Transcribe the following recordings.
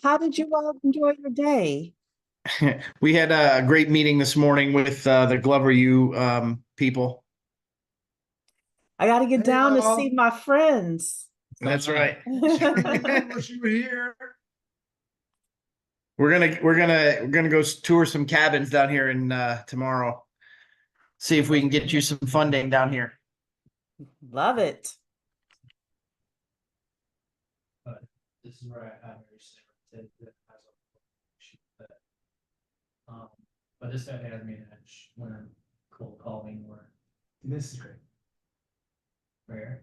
How did you all enjoy your day? We had a great meeting this morning with the Glover U people. I got to get Hey down to see y'all. my friends. That's right. I wish you were here. We're gonna go tour some cabins down here in tomorrow. See if we can get you some funding down here. Love it. But this is where I have very similar that has a sheet but this guy had me an edge when I'm cold calling or this is great. Where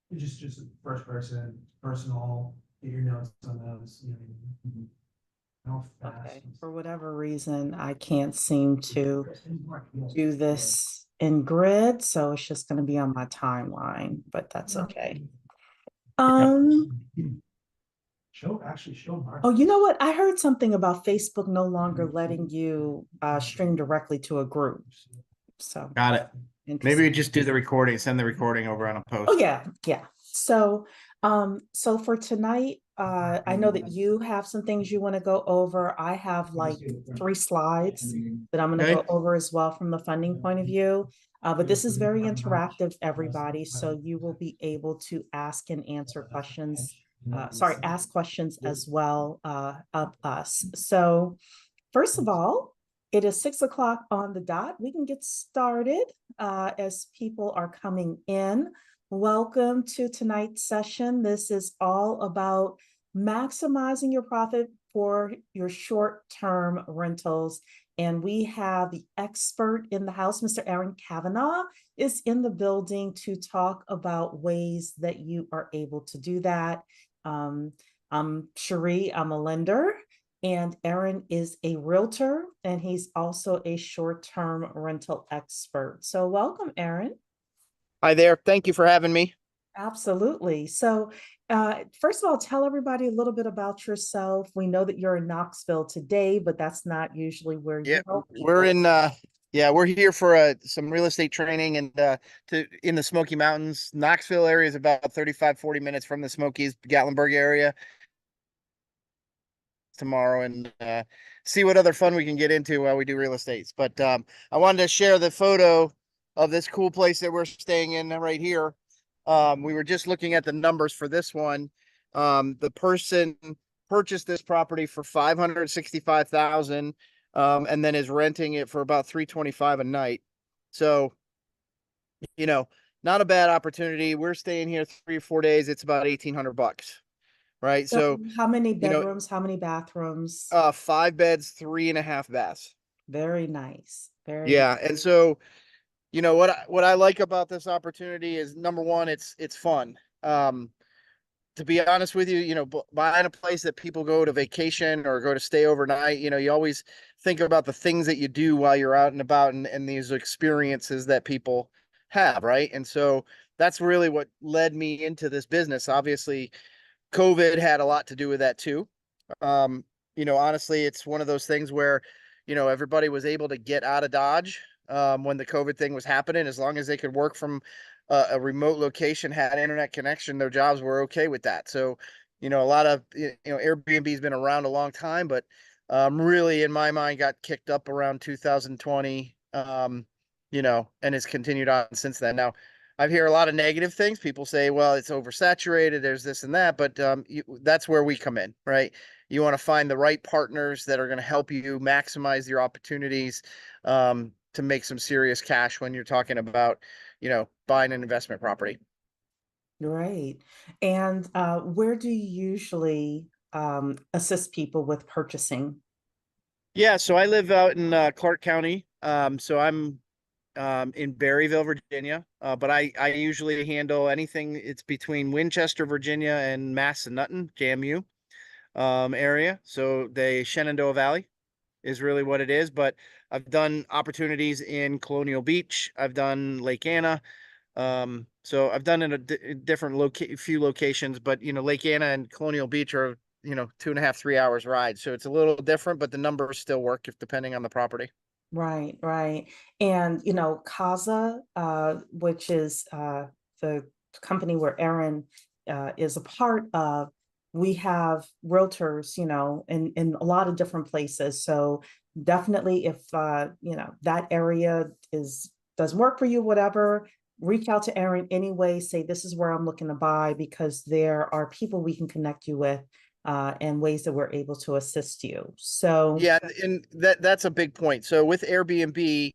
it's just first person, personal, get your notes on those, how fast. Okay. For whatever reason, I can't seem to do this in grid, so it's just going to be on my timeline, but that's okay. Um, Show Mark. oh, you know what? I heard something about Facebook no longer letting you stream directly to a group. So Got it. Maybe interesting. we just do the recording, send the recording over on a Oh post. yeah, yeah. So for tonight, I know that you have some things you want to go over. I have like 3 slides that I'm going to go Okay. over as well from the funding point of view. But this is very interactive, everybody. So you will be able to ask and answer questions. Ask questions as well of us. So first of all, it is 6 o'clock on the dot. We can get started as people are coming in. Welcome to tonight's session. This is all about maximizing your profit for your short-term rentals. And we have the expert in the house, Mr. Erin Kavanagh, is in the building to talk about ways that you are able to do that. I'm Cheree, I'm a lender. And Erin is a realtor, and he's also a short-term rental expert. So welcome, Erin. Hi there. Thank you for having me. Absolutely. So first of all, tell everybody a little bit about yourself. We know that you're in Knoxville today, but that's not usually where you Yeah, help we're people. in we're here for some real estate training and to in the Smoky Mountains. Knoxville area is about 35-40 minutes from the Smokies, Gatlinburg area tomorrow and see what other fun we can get into while we do real estates. But I wanted to share the photo of this cool place that we're staying in right here. We were just looking at the numbers for this one. The person purchased this property for 565,000 and then is renting it for about 325 a night. So, you know, not a bad opportunity. We're staying here 3 or 4 days. It's about $1,800, right? So So, how many you know, bedrooms, how many bathrooms? 5 beds, 3.5 baths. Very nice. Very nice. Yeah, and so what I like about this opportunity is number one, it's fun. To be honest with you, buying a place that people go to vacation or go to stay overnight, you always think about the things that you do while you're out and about and these experiences that people have, right? And so that's really what led me into this business. Obviously, COVID had a lot to do with that too. Honestly, it's one of those things where, everybody was able to get out of Dodge when the COVID thing was happening, as long as they could work from a remote location, had internet connection, their jobs were okay with that. So, a lot of, Airbnb's been around a long time, but really in my mind got kicked up around 2020, and has continued on since then. Now, I hear a lot of negative things. People say, well, it's oversaturated, there's this and that, but that's where we come in, right? You want to find the right partners that are going to help you maximize your opportunities to make some serious cash when you're talking about, buying an investment property. Great. And where do you usually assist people with purchasing? Yeah, so I live out in Clark County. So I'm in Berryville, Virginia. But I usually handle anything. It's between Winchester, Virginia, and Massanutten, JMU area. So the Shenandoah Valley is really what it is. But I've done opportunities in Colonial Beach. I've done Lake Anna. So I've done in a different few locations, but Lake Anna and Colonial Beach are 2.5, 3 hours ride. So it's a little different, but the numbers still work if depending on the property. Right, right. And CASA, which is the company where Erin is a part of, we have realtors, in a lot of different places. So definitely if, that area doesn't work for you, whatever, reach out to Erin anyway, say, this is where I'm looking to buy, because there are people we can connect you with, and ways that we're able to assist you. So, Yeah, and that's a big point. So with Airbnb,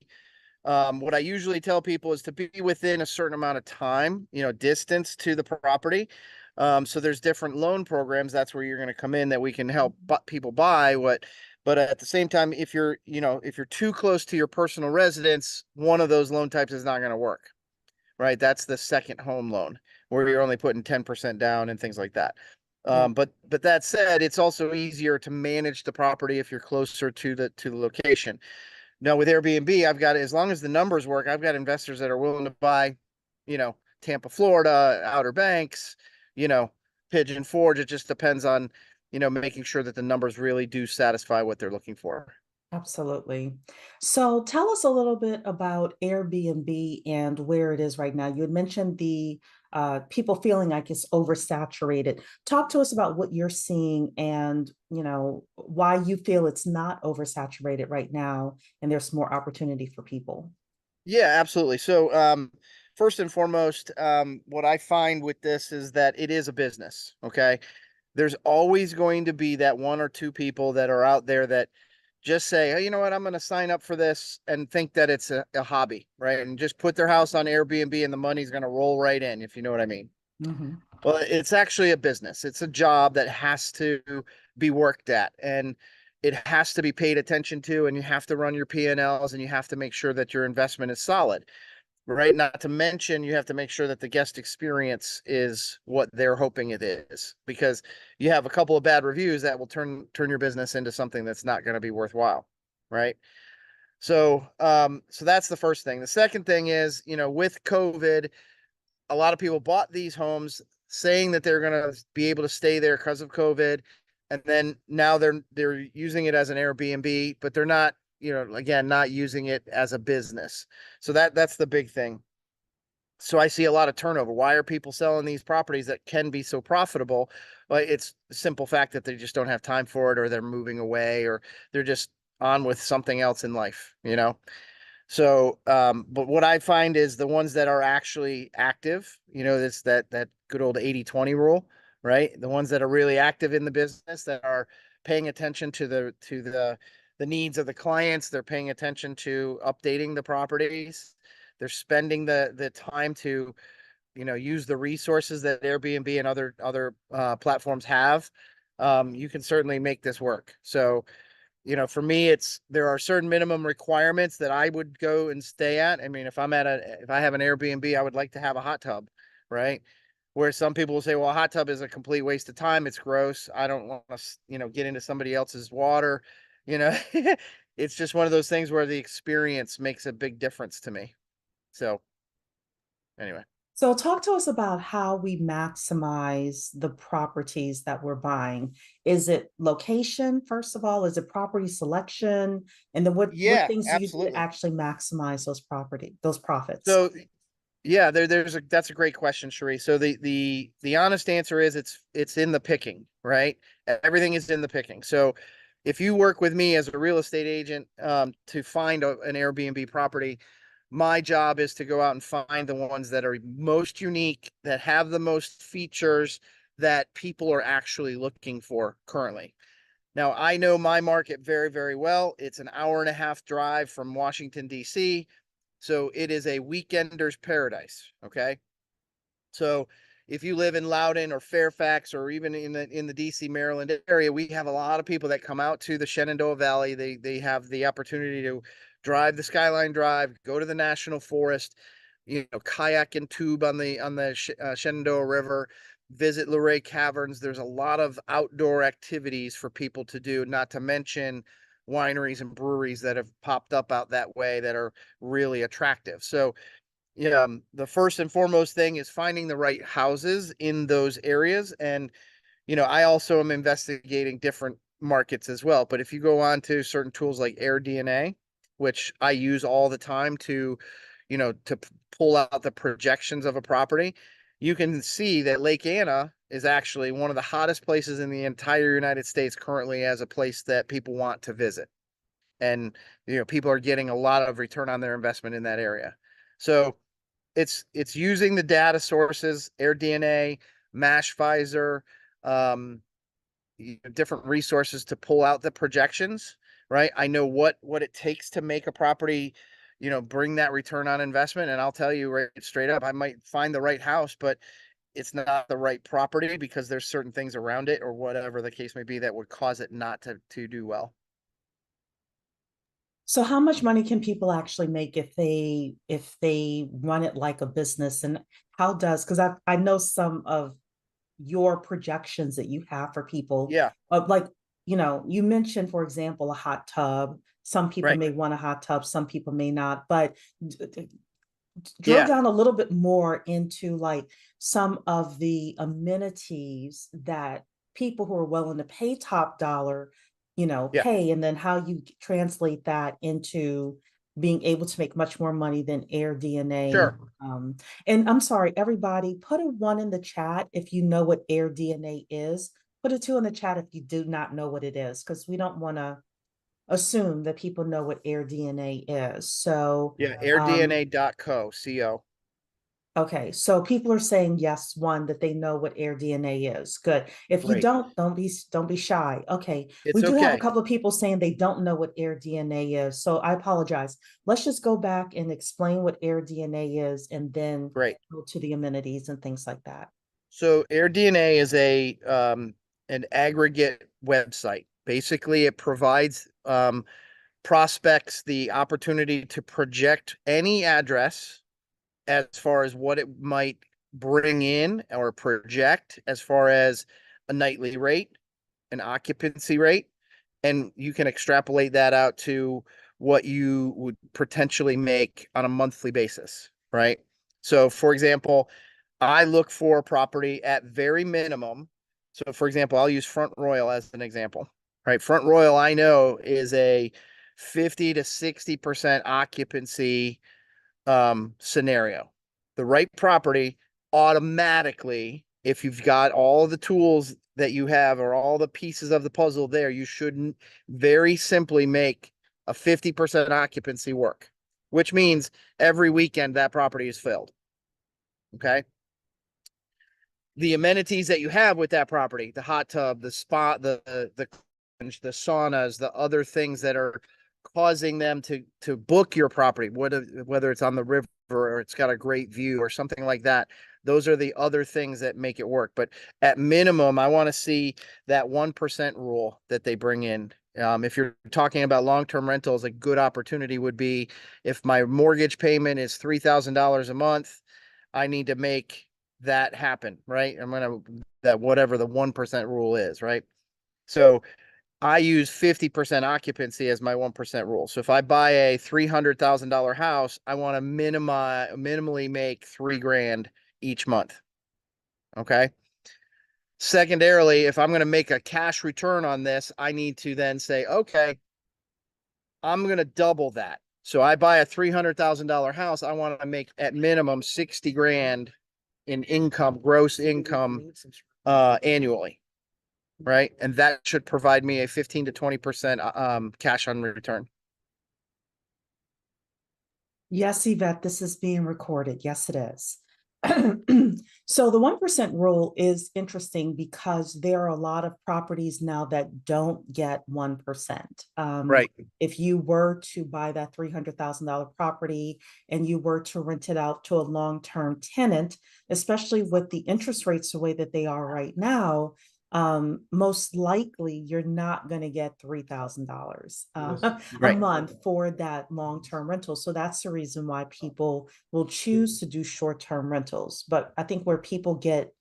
what I usually tell people is to be within a certain amount of time, distance to the property. So there's different loan programs. That's where you're going to come in that we can help people buy what. But at the same time, if you're too close to your personal residence, one of those loan types is not going to work, right? That's the second home loan where you're only putting 10% down and things like that. yeah, But that said, it's also easier to manage the property if you're closer to the location. Now with Airbnb, I've got, as long as the numbers work, I've got investors that are willing to buy, Tampa, Florida, Outer Banks, you know, Pigeon Forge. It just depends on, making sure that the numbers really do satisfy what they're looking for. absolutely. So tell us a little bit about Airbnb and where it is right now. You had mentioned the people feeling like it's oversaturated. Talk to us about what you're seeing, and why you feel it's not oversaturated right now and there's more opportunity for people. Yeah, absolutely. So, first and foremost, what I find with this is that it is a business. Okay. There's always going to be that one or two people that are out there that just say, hey, you know what, I'm going to sign up for this and think that it's a hobby, right? And just put their house on Airbnb and the money's going to roll right in, if you know what I mean. Mhm. Well, it's actually a business. It's a job that has to be worked at, and it has to be paid attention to, and you have to run your P&Ls, and you have to make sure that your investment is solid, right? Not to mention, you have to make sure that the guest experience is what they're hoping it is, because you have a couple of bad reviews that will turn your business into something that's not going to be worthwhile, right? So that's the first thing. The second thing is, with COVID, a lot of people bought these homes saying that they're going to be able to stay there because of COVID, and then now they're using it as an Airbnb, but they're not, again, not using it as a business. So that's the big thing. So I see a lot of turnover. Why are people selling these properties that can be so profitable? Well, it's the simple fact that they just don't have time for it, or they're moving away, or they're just on with something else in life. So, but what I find is the ones that are actually active, this that good old 80/20 rule, right? The ones that are really active in the business, that are paying attention to the needs of the clients, they're paying attention to updating the properties, they're spending the time to, use the resources that Airbnb and other platforms have. You can certainly make this work. So, for me, there are certain minimum requirements that I would go and stay at. I mean, if I have an Airbnb, I would like to have a hot tub, right? Where some people will say, well, a hot tub is a complete waste of time. It's gross. I don't want to, get into somebody else's water. You know, it's just one of those things where the experience makes a big difference to me. So anyway. So talk to us about how we maximize the properties that we're buying. Is it location, first of all? Is it property selection? And then what Yeah, things do you do to absolutely. actually maximize those profits? So yeah, that's a great question, Cheree. So the honest answer is it's in the picking, right? Everything is in the picking. So if you work with me as a real estate agent, to find an Airbnb property, my job is to go out and find the ones that are most unique, that have the most features that people are actually looking for currently. Now, I know my market very, very well. It's an hour and a half drive from Washington, D.C. So it is a weekender's paradise. Okay. So if you live in Loudoun or Fairfax, or even in the DC, Maryland area, we have a lot of people that come out to the Shenandoah Valley. They have the opportunity to drive the Skyline Drive, go to the National Forest, kayak and tube on the Shenandoah River, visit Luray Caverns. There's a lot of outdoor activities for people to do, not to mention wineries and breweries that have popped up out that way that are really attractive. So yeah, the first and foremost thing is finding the right houses in those areas. And, I also am investigating different markets as well. But if you go on to certain tools like AirDNA, which I use all the time to, pull out the projections of a property, you can see that Lake Anna is actually one of the hottest places in the entire United States currently as a place that people want to visit. And, people are getting a lot of return on their investment in that area. So it's using the data sources, AirDNA, Mashvisor, different resources to pull out the projections, right? I know what it takes to make a property, bring that return on investment. And I'll tell you right straight up, I might find the right house, but it's not the right property because there's certain things around it or whatever the case may be that would cause it not to do well. So how much money can people actually make if they run it like a business? And how does, because I know some of your projections that you have for people, Yeah, like, you mentioned, for example, a hot tub. Some people right. may want a hot tub, some people may not, but drill Yeah, down a little bit more into like some of the amenities that people who are willing to pay top dollar, yeah, pay, and then how you translate that into being able to make much more money than Air DNA. sure. And I'm sorry, everybody, put a 1 in the chat if you know what Air DNA is. Put a 2 in the chat if you do not know what it is, because we don't want to assume that people know what Air DNA is. So, Yeah, um, airdna.co. okay, so people are saying yes, 1, that they know what Air DNA is. Good. If you Great. don't be shy. Okay, we It's do have a okay. couple of people saying they don't know what Air DNA is. So I apologize. Let's just go back and explain what Air DNA is, and then Great. go to the amenities and things like that. So AirDNA is an aggregate website. Basically, it provides prospects the opportunity to project any address as far as what it might bring in or project as far as a nightly rate, an occupancy rate, and you can extrapolate that out to what you would potentially make on a monthly basis, right? So, for example, I look for a property at very minimum. So, for example, I'll use Front Royal as an example, right? Front Royal, I know, is a 50 to 60% occupancy scenario. The right property automatically, if you've got all the tools that you have or all the pieces of the puzzle there, you shouldn't very simply make a 50% occupancy work, which means every weekend that property is filled. Okay. The amenities that you have with that property, the hot tub, the spa, the saunas, the other things that are causing them to book your property, whether it's on the river or it's got a great view or something like that. Those are the other things that make it work. But at minimum, I want to see that 1% rule that they bring in. If you're talking about long-term rentals, a good opportunity would be if my mortgage payment is $3,000 a month, I need to make that happen, right? That whatever the 1% rule is, right? So I use 50% occupancy as my 1% rule. So if I buy a $300,000 house, I want to minimally make $3,000 each month. Okay. Secondarily, if I'm going to make a cash return on this, I need to then say, okay, I'm going to double that. So I buy a $300,000 house. I want to make at minimum $60,000 in income, gross income, annually. Right. And that should provide me a 15 to 20% cash on return. Yes, Yvette, this is being recorded. Yes, it is. So the 1% rule is interesting because there are a lot of properties now that don't get 1%. Right. If you were to buy that $300,000 property and you were to rent it out to a long-term tenant, especially with the interest rates the way that they are right now, most likely you're not going to get $3,000 a Right. month for that long-term rental. So that's the reason why people will choose to do short-term rentals. But I think where people get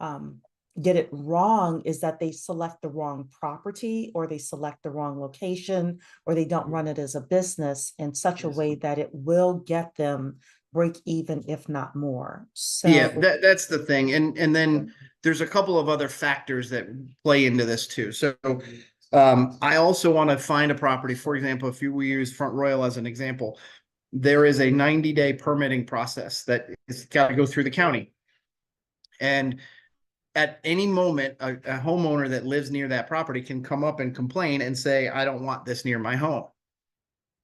it wrong is that they select the wrong property, or they select the wrong location, or they don't run it as a business in such a way that it will get them break even, if not more. Yeah, So that's the thing. And then there's a couple of other factors that play into this too. So I also want to find a property. For example, if we use Front Royal as an example, there is a 90-day permitting process that has got to go through the county. And at any moment, a homeowner that lives near that property can come up and complain and say, I don't want this near my home.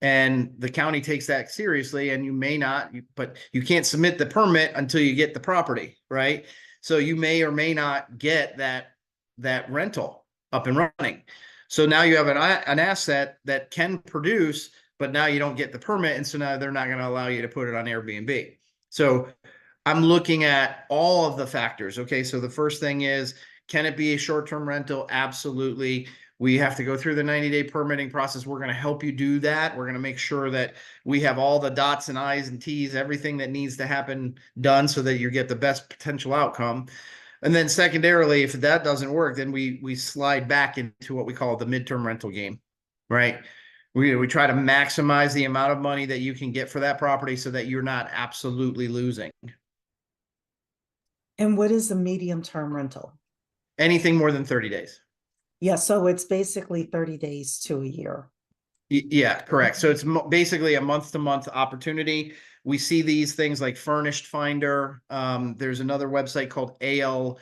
And the county takes that seriously, and you may not, but you can't submit the permit until you get the property, right? So you may or may not get that rental up and running. So now you have an asset that can produce, but now you don't get the permit, and so now they're not going to allow you to put it on Airbnb. So I'm looking at all of the factors. Okay, so the first thing is, can it be a short-term rental? Absolutely. We have to go through the 90-day permitting process. We're going to help you do that. We're going to make sure that we have all the dots and I's and T's, everything that needs to happen done so that you get the best potential outcome. And then secondarily, if that doesn't work, then we slide back into what we call the midterm rental game, right? We try to maximize the amount of money that you can get for that property so that you're not absolutely losing. And what is a medium term rental? Anything more than 30 days. Yeah, so it's basically 30 days to a year. Yeah, correct. So it's basically a month-to-month opportunity. We see these things like Furnished Finder. There's another website called ALO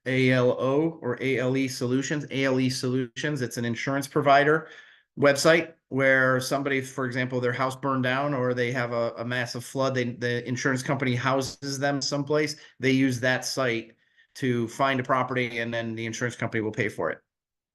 or ALE Solutions. ALE Solutions. It's an insurance provider website where somebody, for example, their house burned down or they have a massive flood. The insurance company houses them someplace. They use that site to find a property, and then the insurance company will pay for it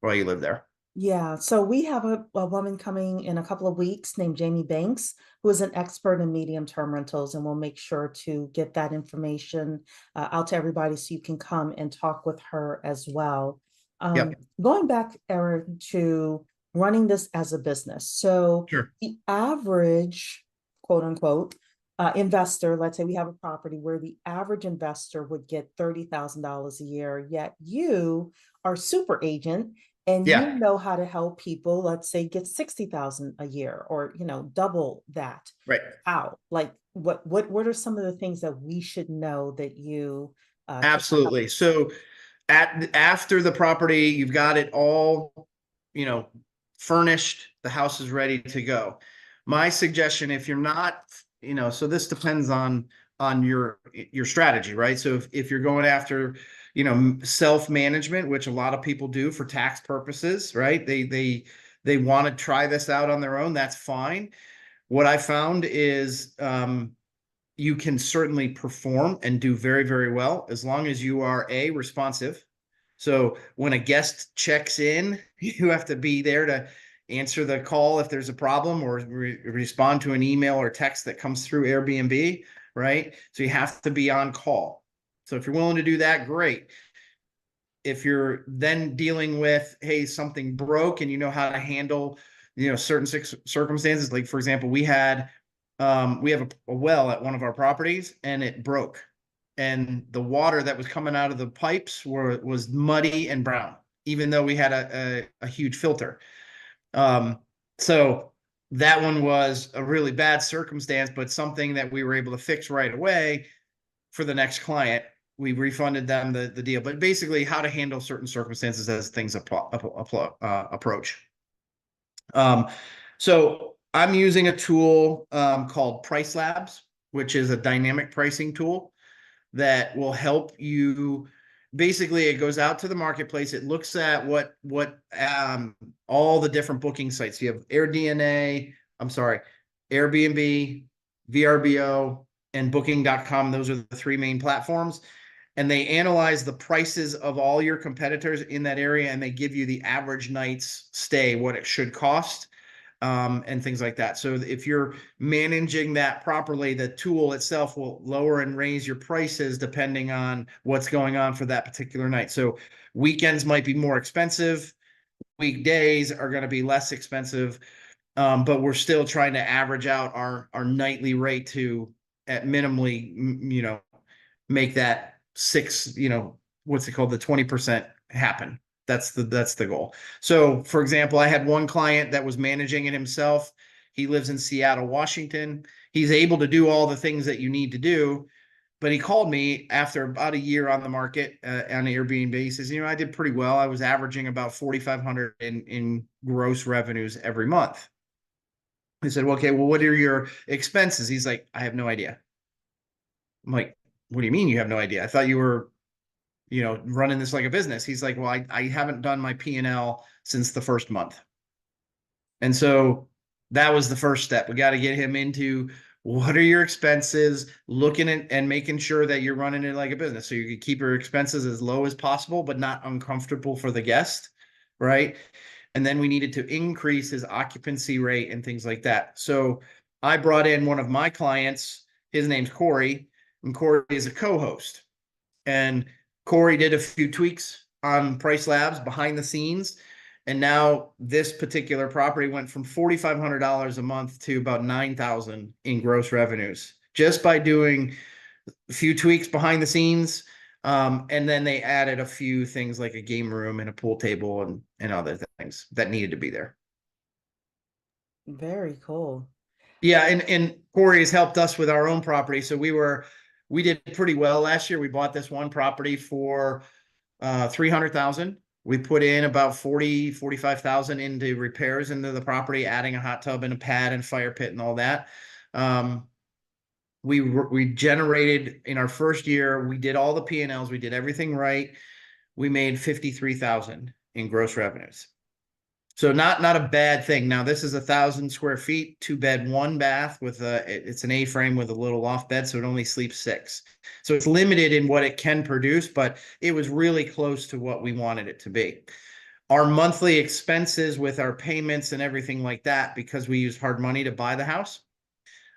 while you live there. Yeah, so we have a woman coming in a couple of weeks named Jamie Banks, who is an expert in medium-term rentals, and we'll make sure to get that information out to everybody so you can come and talk with her as well. Yep. Going back, Erin, to running this as a business. So Sure. the average, quote unquote, investor, let's say we have a property where the average investor would get $30,000 a year, yet you are super agent and you Yeah. know how to help people, let's say, get 60,000 a year, or double that. Right. How? Like what are some of the things that we should know that you can help? Absolutely. So after the property, you've got it all, furnished, the house is ready to go. My suggestion, if you're not, so this depends on your strategy, right? So if you're going after, self-management, which a lot of people do for tax purposes, right? They want to try this out on their own. That's fine. What I found is, you can certainly perform and do very, very well as long as you are responsive. So when a guest checks in, you have to be there to answer the call if there's a problem, or respond to an email or text that comes through Airbnb, right? So you have to be on call. So if you're willing to do that, great. If you're then dealing with, hey, something broke and you know how to handle, certain circumstances, like for example, we have a well at one of our properties and it broke, and the water that was coming out of the pipes was muddy and brown, even though we had a huge filter. So that one was a really bad circumstance, but something that we were able to fix right away for the next client. We refunded them the deal, but basically how to handle certain circumstances as things approach. So I'm using a tool called Price Labs, which is a dynamic pricing tool that will help you. Basically, it goes out to the marketplace. It looks at what all the different booking sites. You have Airbnb, VRBO, and Booking.com. Those are the three main platforms. And they analyze the prices of all your competitors in that area, and they give you the average night's stay, what it should cost, and things like that. So if you're managing that properly, the tool itself will lower and raise your prices depending on what's going on for that particular night. So weekends might be more expensive. Weekdays are going to be less expensive. But we're still trying to average out our nightly rate to, at minimally, make that what's it called? The 20% happen. That's the goal. So for example, I had one client that was managing it himself. He lives in Seattle, Washington. He's able to do all the things that you need to do, but he called me after about a year on the market on Airbnb. He says, I did pretty well. I was averaging about 4,500 in gross revenues every month. I said, well, okay, well, what are your expenses? He's like, I have no idea. I'm like, what do you mean you have no idea? I thought you were you know, running this like a business. He's like, well, I haven't done my P&L since the first month. And so that was the first step. We got to get him into what are your expenses, looking at and making sure that you're running it like a business. So you can keep your expenses as low as possible, but not uncomfortable for the guest. Right. And then we needed to increase his occupancy rate and things like that. So I brought in one of my clients. His name's Corey, and Corey is a co-host. And Corey did a few tweaks on Price Labs behind the scenes. And now this particular property went from $4,500 a month to about $9,000 in gross revenues just by doing a few tweaks behind the scenes. And then they added a few things like a game room and a pool table and other things that needed to be there. Very cool. Yeah, and Corey has helped us with our own property. So we did pretty well last year. We bought this one property for 300,000. We put in about 45,000 into repairs into the property, adding a hot tub and a pad and fire pit and all that. We generated in our first year, we did all the P&Ls, we did everything right. We made 53,000 in gross revenues. So not a bad thing. Now this is 1,000 square feet, 2-bed, 1-bath with it's an A-frame with a little loft bed. So it only sleeps 6. So it's limited in what it can produce, but it was really close to what we wanted it to be. Our monthly expenses with our payments and everything like that, because we use hard money to buy the house.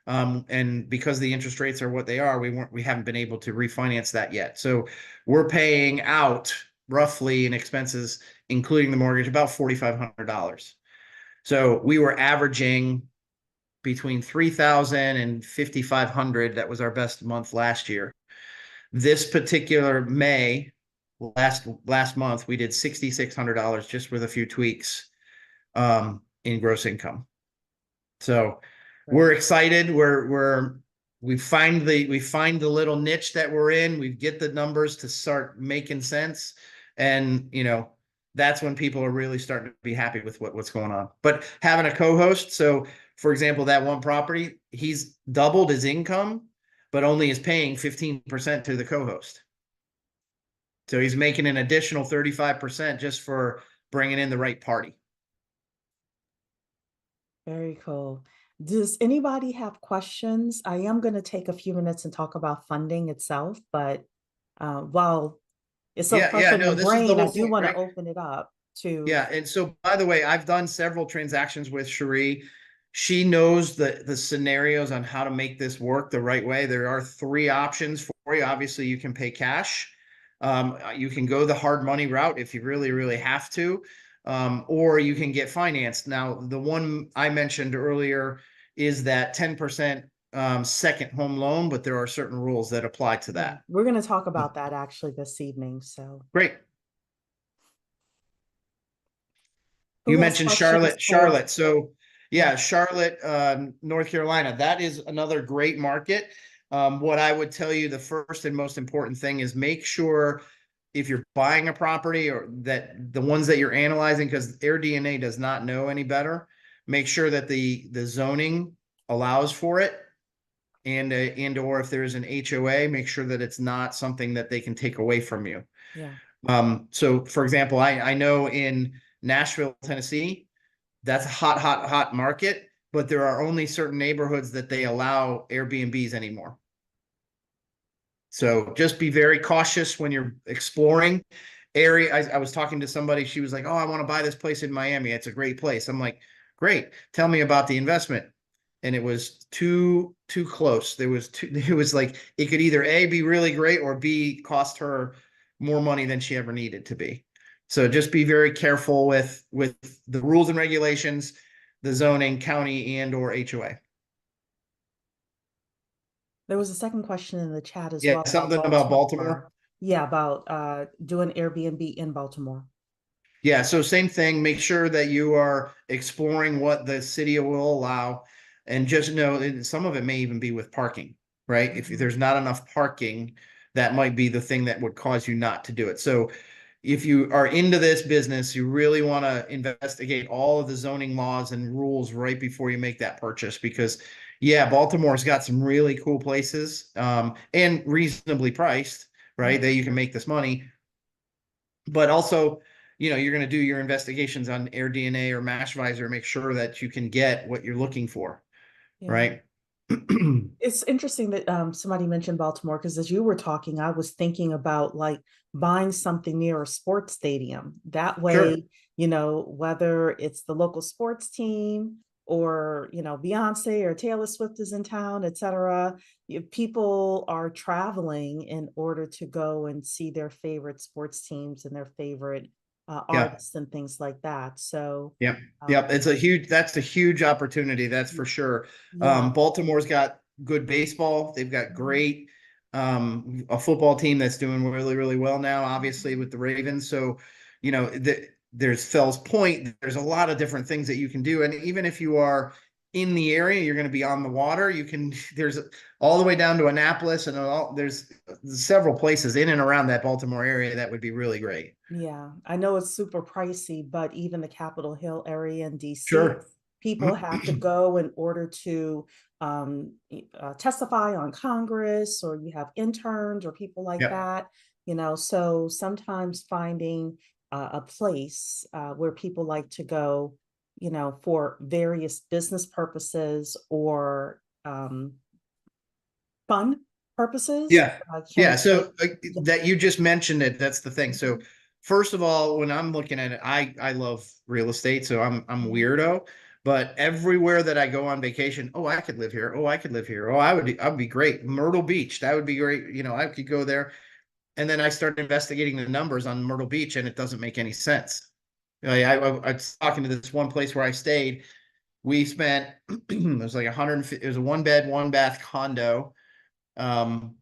And because the interest rates are what they are, we haven't been able to refinance that yet. So we're paying out roughly in expenses, including the mortgage, about $4,500. So we were averaging between 3,000 and 5,500. That was our best month last year. This particular May, last month, we did $6,600 just with a few tweaks in gross income. So we're excited. We find the little niche that we're in. We get the numbers to start making sense. And, you know, that's when people are really starting to be happy with what's going on. But having a co-host, so for example, that one property, he's doubled his income, but only is paying 15% to the co-host. So he's making an additional 35% just for bringing in the right party. Very cool. Does anybody have questions? I am going to take a few minutes and talk about funding itself, but while it's so fresh on no, your this is the brain, I whole do thing, want to right? open it up to. Yeah, and so by the way, I've done several transactions with Cheree. She knows the scenarios on how to make this work the right way. There are 3 options for you. Obviously, you can pay cash. You can go the hard money route if you really, really have to, or you can get financed. Now, the one I mentioned earlier is that 10% second home loan, but there are certain rules that apply to that. We're going to talk about that actually this evening. So Great. who You has mentioned questions Charlotte. So yeah, Charlotte, North Carolina, that is another great market. What I would tell you, the first and most important thing is make sure if you're buying a property or that the ones that you're analyzing, because AirDNA does not know any better, make sure that the zoning allows for it. And or if there's an HOA, make sure that it's not something that they can take away from you. Yeah. So for example, I know in Nashville, Tennessee, that's a hot market, but there are only certain neighborhoods that they allow Airbnbs anymore. So just be very cautious when you're exploring area. I was talking to somebody, she was like, oh, I want to buy this place in Miami. It's a great place. I'm like, great. Tell me about the investment. And it was too close. It was like, it could either A, be really great, or B, cost her more money than she ever needed to be. So just be very careful with the rules and regulations, the zoning, county and or HOA. There was a second question in the chat as Yeah, well. something about Baltimore. Yeah, about doing Airbnb in Baltimore. Yeah, so same thing. Make sure that you are exploring what the city will allow, and just know that some of it may even be with parking, right? If there's not enough parking, that might be the thing that would cause you not to do it. So if you are into this business, you really want to investigate all of the zoning laws and rules right before you make that purchase, because yeah, Baltimore's got some really cool places and reasonably priced, right? That you can make this money. but also, you're going to do your investigations on air DNA or Mash Visor, make sure that you can get what you're looking for, Yeah. right? It's interesting that somebody mentioned Baltimore, because as you were talking, I was thinking about like buying something near a sports stadium. That Sure. way, whether it's the local sports team or, Beyonce or Taylor Swift is in town, et cetera, people are traveling in order to go and see their favorite sports teams and their favorite Yeah. artists and things like that. So, Yep. Yep. um, That's a huge opportunity. That's for sure. yeah. Baltimore's got good baseball. They've got great, a football team that's doing really, really well now, obviously with the Ravens. So, there's Fells Point. There's a lot of different things that you can do. And even if you are in the area, you're going to be on the water. There's all the way down to Annapolis, and there's several places in and around that Baltimore area that would be really great. Yeah, I know it's super pricey, but even the Capitol Hill area in DC, Sure. people have to go in order to testify on Congress, or you have interns or people like Yep. that, so sometimes finding a place where people like to go, for various business purposes or fun purposes, Yeah. Yeah. can make, So that you just mentioned it. That's the thing. So first of all, when I'm looking at it, I love real estate. So I'm weirdo, but everywhere that I go on vacation, oh, I could live here. Oh, I could live here. Oh, I would be great. Myrtle Beach. That would be great. I could go there. And then I started investigating the numbers on Myrtle Beach, and it doesn't make any sense. I was talking to this one place where I stayed. We spent, it was like 150, it was a 1 bed, 1 bath condo. Um,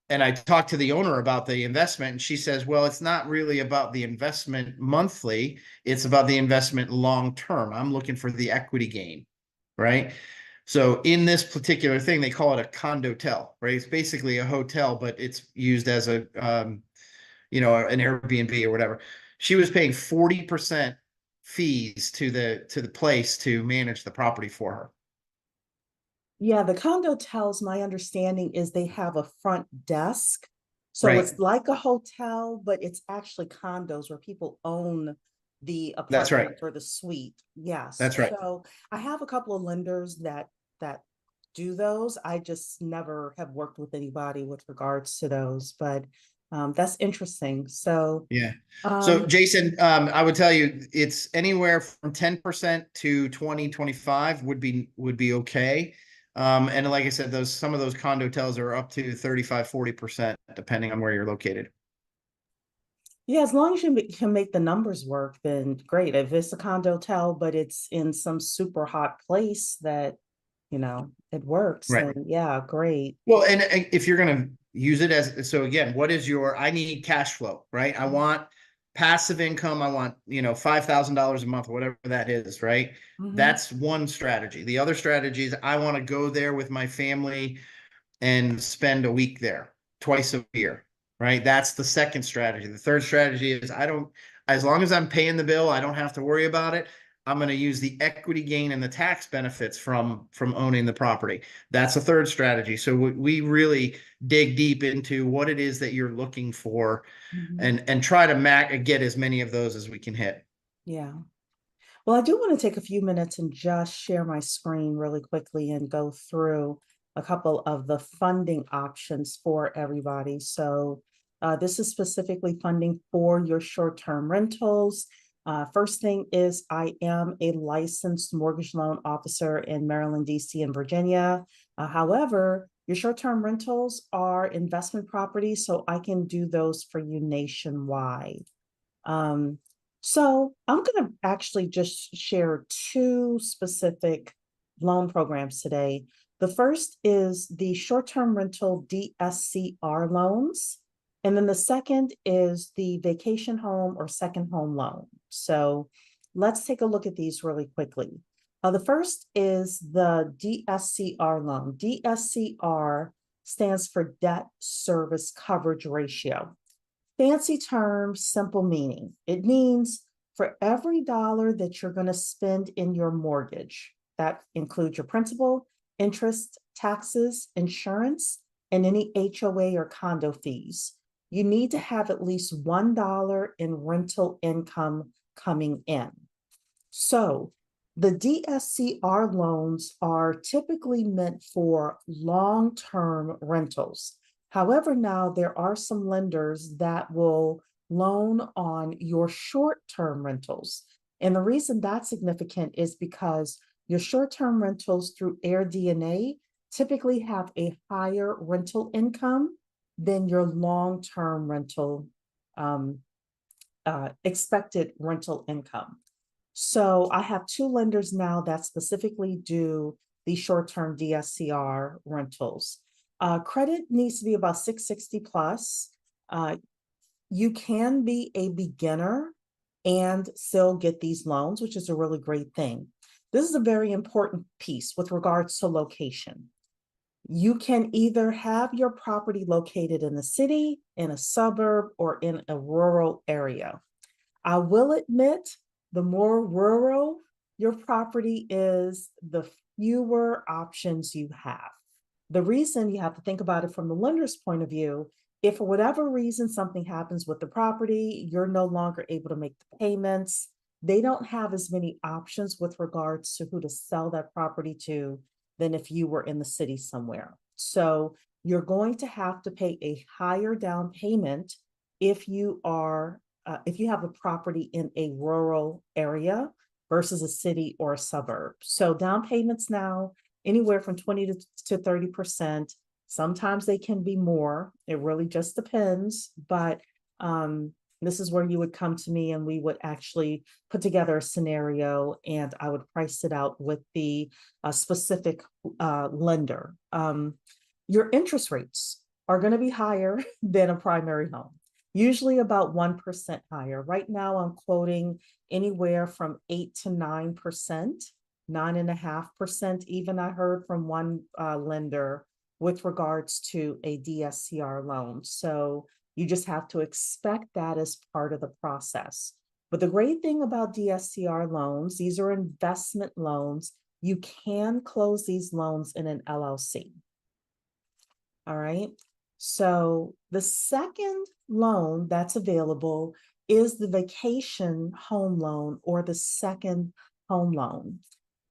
and I talked to the owner about the investment, and she says, well, it's not really about the investment monthly. It's about the investment long term. I'm looking for the equity gain, right? So in this particular thing, they call it a condotel, right? It's basically a hotel, but it's used as an Airbnb or whatever. She was paying 40% fees to the place to manage the property for her. Yeah, the condo tells, my understanding is they have a front desk. So Right. it's like a hotel, but it's actually condos where people own the That's right. apartment or the suite. Yes. That's right. So I have a couple of lenders that do those. I just never have worked with anybody with regards to those, but that's interesting. So Yeah. So um Jason, I would tell you it's anywhere from 10% to 25 would be okay. And like I said, some of those condo hotels are up to 35-40%, depending on where you're located. yeah, as long as you can make the numbers work, then great. If it's a condo hotel, but it's in some super hot place that, it works, Right. then yeah, great. Well, and if you're going to use it so again, I need cash flow, right? I want passive income. I want, $5,000 a month, whatever that is, right? Mhm. That's one strategy. The other strategy is I want to go there with my family and spend a week there twice a year, right? That's the second strategy. The third strategy is as long as I'm paying the bill, I don't have to worry about it. I'm going to use the equity gain and the tax benefits from owning the property. That's a third strategy. So we really dig deep into what it is that you're looking for, Mhm. and try to get as many of those as we can hit. Yeah. Well, I do want to take a few minutes and just share my screen really quickly and go through a couple of the funding options for everybody. So this is specifically funding for your short-term rentals. First thing is I am a licensed mortgage loan officer in Maryland, DC, and Virginia. However, your short-term rentals are investment properties, so I can do those for you nationwide. Um, so I'm going to actually just share two specific loan programs today. The first is the short-term rental DSCR loans. And then the second is the vacation home or second home loan. So let's take a look at these really quickly. The first is the DSCR loan. DSCR stands for debt service coverage ratio. Fancy term, simple meaning. It means for every dollar that you're going to spend in your mortgage, that includes your principal, interest, taxes, insurance, and any HOA or condo fees, you need to have at least $1 in rental income coming in. So the DSCR loans are typically meant for long-term rentals. However, now there are some lenders that will loan on your short-term rentals. And the reason that's significant is because your short-term rentals through AirDNA typically have a higher rental income than your long-term rental expected rental income. So I have 2 lenders now that specifically do the short-term DSCR rentals. Credit needs to be about 660 plus. You can be a beginner and still get these loans, which is a really great thing. This is a very important piece with regards to location. You can either have your property located in the city, in a suburb, or in a rural area. I will admit, the more rural your property is, the fewer options you have. The reason you have to think about it from the lender's point of view, if for whatever reason something happens with the property, you're no longer able to make the payments, they don't have as many options with regards to who to sell that property to than if you were in the city somewhere. So you're going to have to pay a higher down payment if you have a property in a rural area versus a city or a suburb. So down payments now, anywhere from 20 to 30%. Sometimes they can be more. It really just depends. But this is where you would come to me and we would actually put together a scenario and I would price it out with the specific lender. Your interest rates are going to be higher than a primary home, usually about 1% higher. Right now, I'm quoting anywhere from 8 to 9%, 9.5%. Even I heard from one lender with regards to a DSCR loan. So you just have to expect that as part of the process. But the great thing about DSCR loans, these are investment loans. You can close these loans in an LLC. All right. So the second loan that's available is the vacation home loan or the second home loan.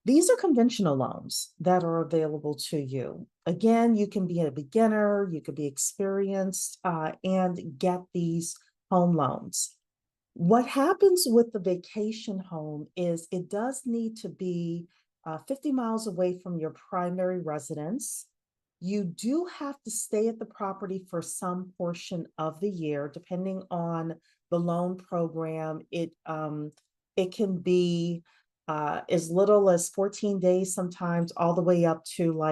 These are conventional loans that are available to you. Again, you can be a beginner, you could be experienced, and get these home loans. What happens with the vacation home is it does need to be 50 miles away from your primary residence. You do have to stay at the property for some portion of the year, depending on the loan program. It can be as little as 14 days sometimes, all the way up to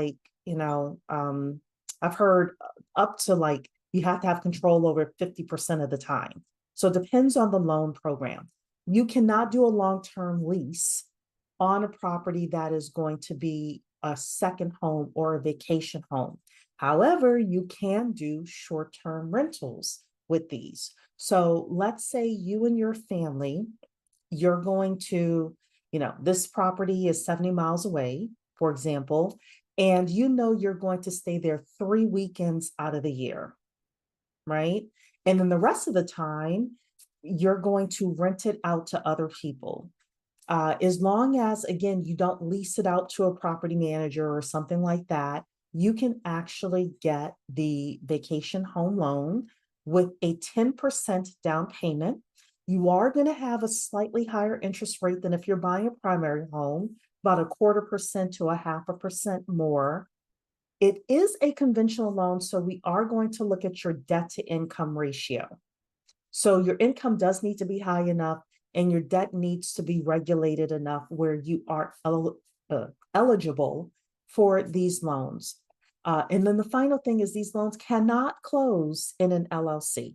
I've heard up to you have to have control over 50% of the time. So it depends on the loan program. You cannot do a long-term lease on a property that is going to be a second home or a vacation home. However, you can do short-term rentals with these. So let's say you and your family, you're going to, this property is 70 miles away, for example, and you're going to stay there 3 weekends out of the year, right? And then the rest of the time, you're going to rent it out to other people. As long as, again, you don't lease it out to a property manager or something like that, you can actually get the vacation home loan with a 10% down payment. You are going to have a slightly higher interest rate than if you're buying a primary home, about 0.25% to 0.5% more. It is a conventional loan, so we are going to look at your debt to income ratio. So your income does need to be high enough and your debt needs to be regulated enough where you are eligible for these loans. And then the final thing is these loans cannot close in an LLC.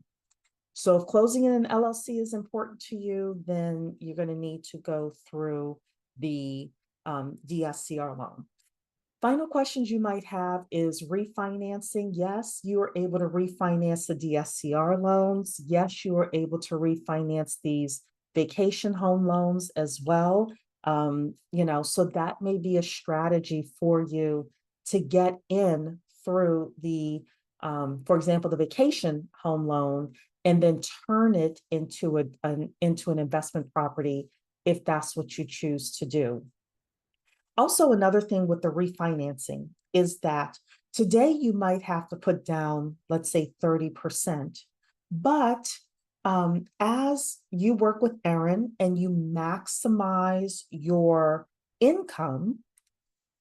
So if closing in an LLC is important to you, then you're going to need to go through the DSCR loan. Final questions you might have is refinancing. Yes, you are able to refinance the DSCR loans. Yes, you are able to refinance these vacation home loans as well. So that may be a strategy for you to get in through the for example, the vacation home loan, and then turn it into into an investment property if that's what you choose to do. Also, another thing with the refinancing is that today you might have to put down, let's say 30%, but as you work with Erin and you maximize your income,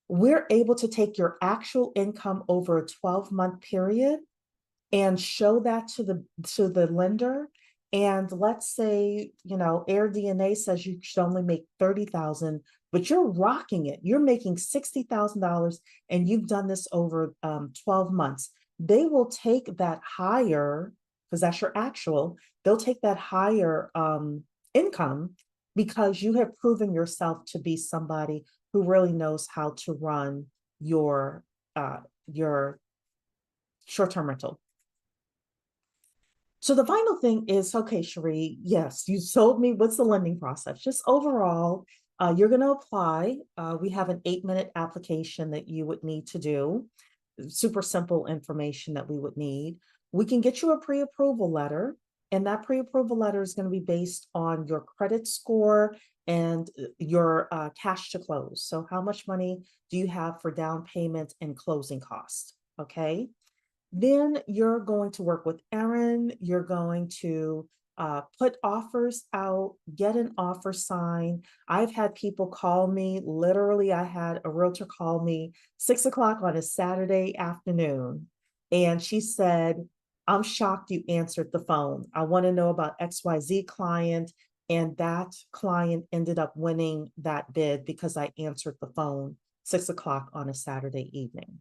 we're able to take your actual income over a 12-month period and show that to the lender. And let's say, Air DNA says you should only make 30,000, but you're rocking it. You're making $60,000 and you've done this over 12 months. They will take that higher, because that's your actual, they'll take that higher income because you have proven yourself to be somebody who really knows how to run your short-term rental. So the final thing is, okay, Cheree, yes, you told me what's the lending process. Just overall, you're going to apply. We have an 8-minute application that you would need to do. Super simple information that we would need. We can get you a pre-approval letter, and that pre-approval letter is going to be based on your credit score and your cash to close. So how much money do you have for down payment and closing costs? Okay. Then you're going to work with Erin. You're going to put offers out, get an offer signed. I've had people call me. Literally, I had a realtor call me 6 o'clock on a Saturday afternoon. And she said, I'm shocked you answered the phone. I want to know about XYZ client. And that client ended up winning that bid because I answered the phone 6 o'clock on a Saturday evening.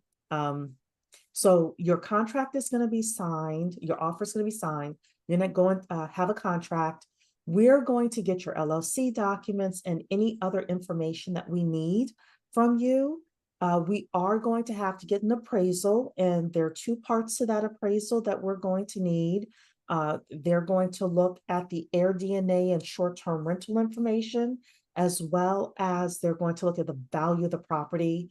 So your contract is going to be signed. Your offer is going to be signed. You're not going to have a contract. We're going to get your LLC documents and any other information that we need from you. We are going to have to get an appraisal, and there are 2 parts to that appraisal that we're going to need. They're going to look at the Air DNA and short-term rental information, as well as they're going to look at the value of the property.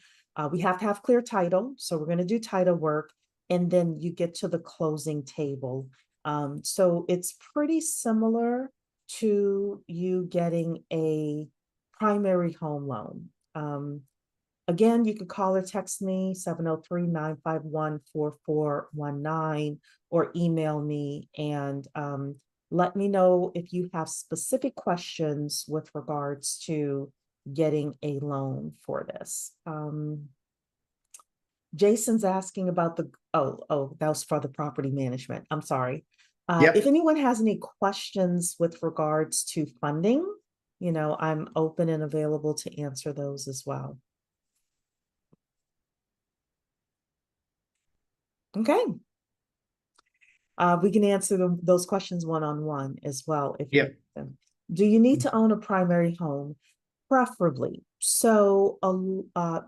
We have to have clear title, so we're going to do title work, and then you get to the closing table. So it's pretty similar to you getting a primary home loan. Again, you could call or text me 703-951-4419 or email me and let me know if you have specific questions with regards to getting a loan for this. Jason's asking about that was for the property management. I'm sorry. Yep. If anyone has any questions with regards to funding, I'm open and available to answer those as well. Okay. We can answer those questions one-on-one as well if you have them. Do you need to own a primary home? Preferably. So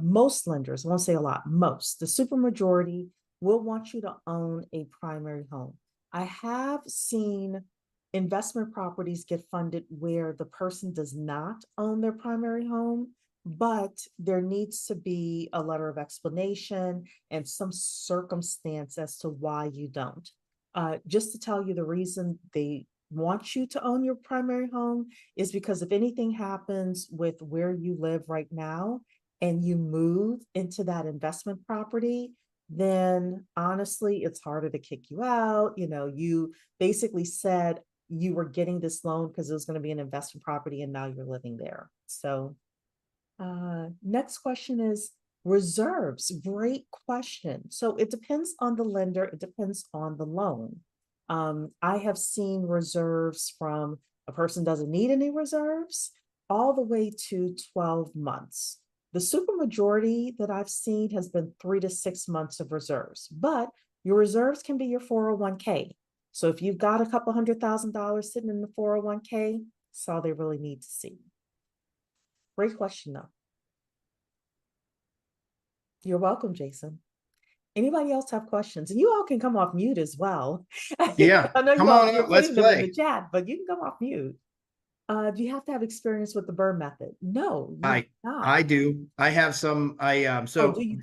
most lenders, I won't say a lot, most, the super majority will want you to own a primary home. I have seen investment properties get funded where the person does not own their primary home, but there needs to be a letter of explanation and some circumstance as to why you don't. Just to tell you the reason they want you to own your primary home is because if anything happens with where you live right now and you move into that investment property, then honestly, it's harder to kick you out. You basically said you were getting this loan because it was going to be an investment property and now you're living there. So next question is reserves. Great question. So it depends on the lender. It depends on the loan. I have seen reserves from a person doesn't need any reserves all the way to 12 months. The super majority that I've seen has been 3 to 6 months of reserves, but your reserves can be your 401k. So if you've got a couple $100,000 sitting in the 401k, that's all they really need to see. Great question though. You're welcome, Jason. Anybody else have questions? And you all can come off mute as well. Yeah. I know Come on up, let's putting them in play. the chat, but you can come off mute. Do you have to have experience with the BRRRR method? No, you do not. I do. I have some, Oh, do you?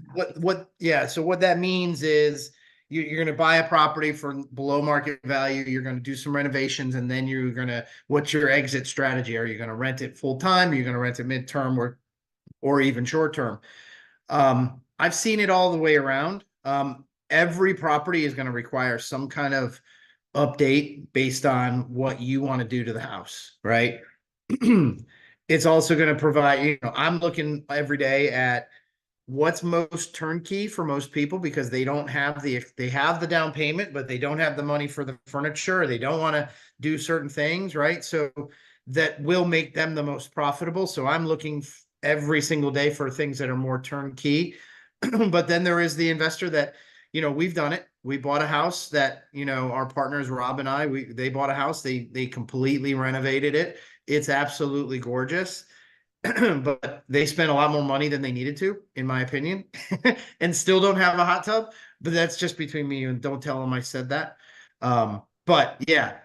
so what that means is, you're going to buy a property for below market value. You're going to do some renovations, and then you're going to, what's your exit strategy? Are you going to rent it full time? Are you going to rent it midterm or even short term? I've seen it all the way around. Every property is going to require some kind of update based on what you want to do to the house, right? It's also going to provide, I'm looking every day at what's most turnkey for most people, because they have the down payment, but they don't have the money for the furniture. They don't want to do certain things, right? So that will make them the most profitable. So I'm looking every single day for things that are more turnkey. But then there is the investor that, we've done it. We bought a house that, our partners, Rob and I, they bought a house. They completely renovated it. It's absolutely gorgeous. But they spent a lot more money than they needed to, in my opinion, and still don't have a hot tub. But that's just between me, and don't tell them I said that. But yeah,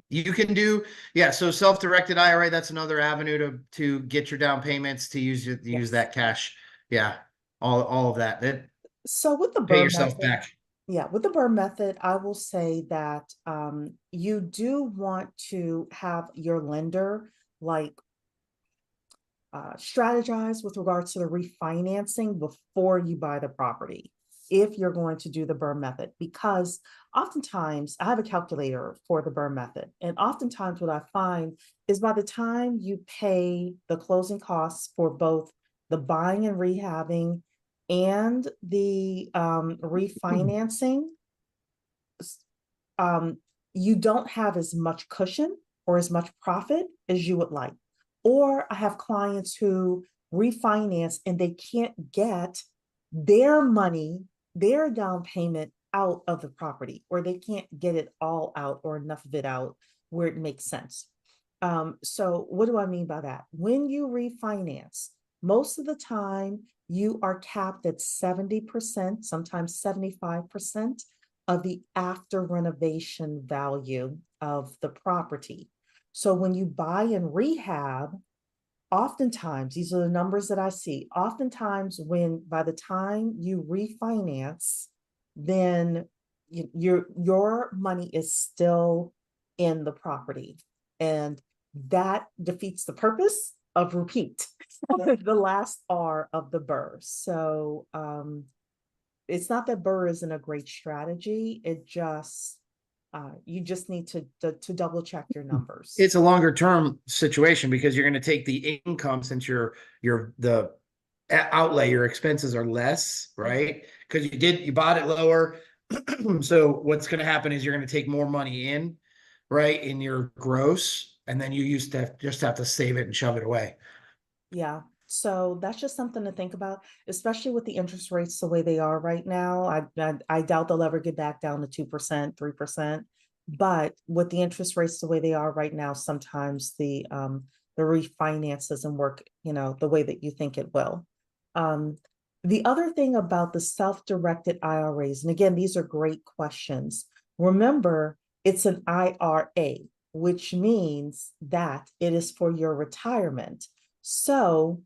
you can do, yeah. So self-directed IRA, that's another avenue to get your down payments, to use Yes. that cash. Yeah, all of that. So with the Pay burn yourself method, back. yeah, with the burn method, I will say that you do want to have your lender like strategize with regards to the refinancing before you buy the property, if you're going to do the burn method, because oftentimes I have a calculator for the burn method. And oftentimes what I find is by the time you pay the closing costs for both the buying and rehabbing and the refinancing, um, you don't have as much cushion or as much profit as you would like. Or I have clients who refinance and they can't get their money, their down payment out of the property, or they can't get it all out or enough of it out where it makes sense. So what do I mean by that? When you refinance, most of the time you are capped at 70%, sometimes 75% of the after renovation value of the property. So when you buy and rehab, oftentimes, these are the numbers that I see, oftentimes when by the time you refinance, then your money is still in the property. And that defeats the purpose of repeat, the last R of the BRRRR. So it's not that BRRRR isn't a great strategy. It just you just need to double check your numbers. It's a longer term situation, because you're going to take the income, since the outlay, your expenses are less, right? Because you bought it lower. So what's going to happen is you're going to take more money in, right, in your gross, and then you just have to save it and shove it away. Yeah. So that's just something to think about, especially with the interest rates the way they are right now. I doubt they'll ever get back down to 2%, 3%. But with the interest rates the way they are right now, sometimes the refinance doesn't work, the way that you think it will. The other thing about the self-directed IRAs, and again, these are great questions. Remember, it's an IRA, which means that it is for your retirement. So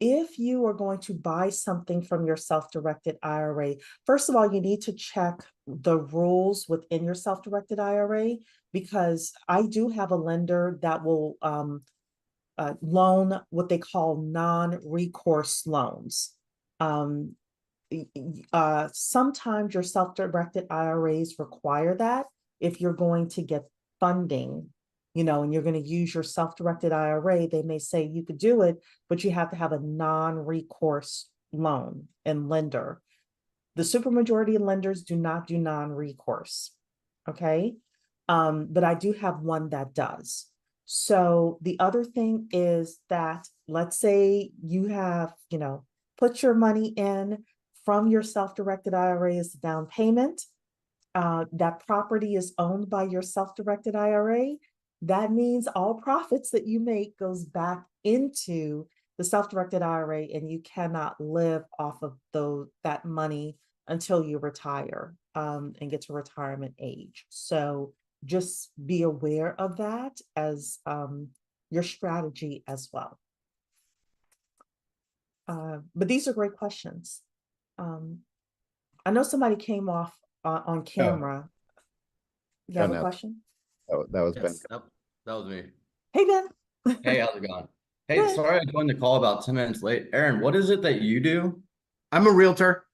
if you are going to buy something from your self-directed IRA, first of all, you need to check the rules within your self-directed IRA, because I do have a lender that will loan what they call non-recourse loans. Sometimes your self-directed IRAs require that if you're going to get funding, and you're going to use your self-directed IRA, they may say you could do it, but you have to have a non-recourse loan and lender. The supermajority of lenders do not do non-recourse. Okay. But I do have one that does. So the other thing is that, let's say you have, put your money in from your self-directed IRA as a down payment. That property is owned by your self-directed IRA. That means all profits that you make goes back into the self-directed IRA, and you cannot live off of that money until you retire and get to retirement age. So just be aware of that as your strategy as well. But these are great questions. I know somebody came off on Oh, camera. You oh have a no, question? that was Ben. Yes, that was me. Hey, Ben. Hey, how's it going? Hey, Good. sorry I joined the call about 10 minutes late. Erin, what is it that you do? I'm a realtor.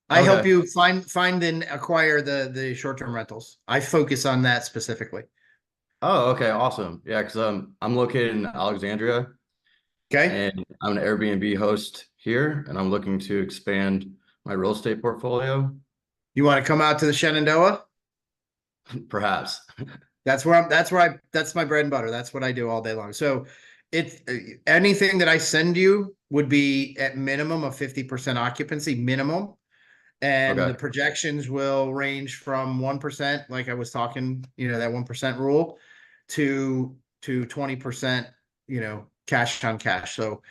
I help Okay. you find and acquire the short-term rentals. I focus on that specifically. Oh, okay, awesome. Yeah, because I'm located in Alexandria Okay. and I'm an Airbnb host here, and I'm looking to expand my real estate portfolio, You want to come out to the Shenandoah? perhaps. That's that's my bread and butter. That's what I do all day long. So it's anything that I send you would be at minimum of 50% occupancy minimum. And the Okay. projections will range from 1%, like I was talking, that 1% rule to 20%, cash on cash. So,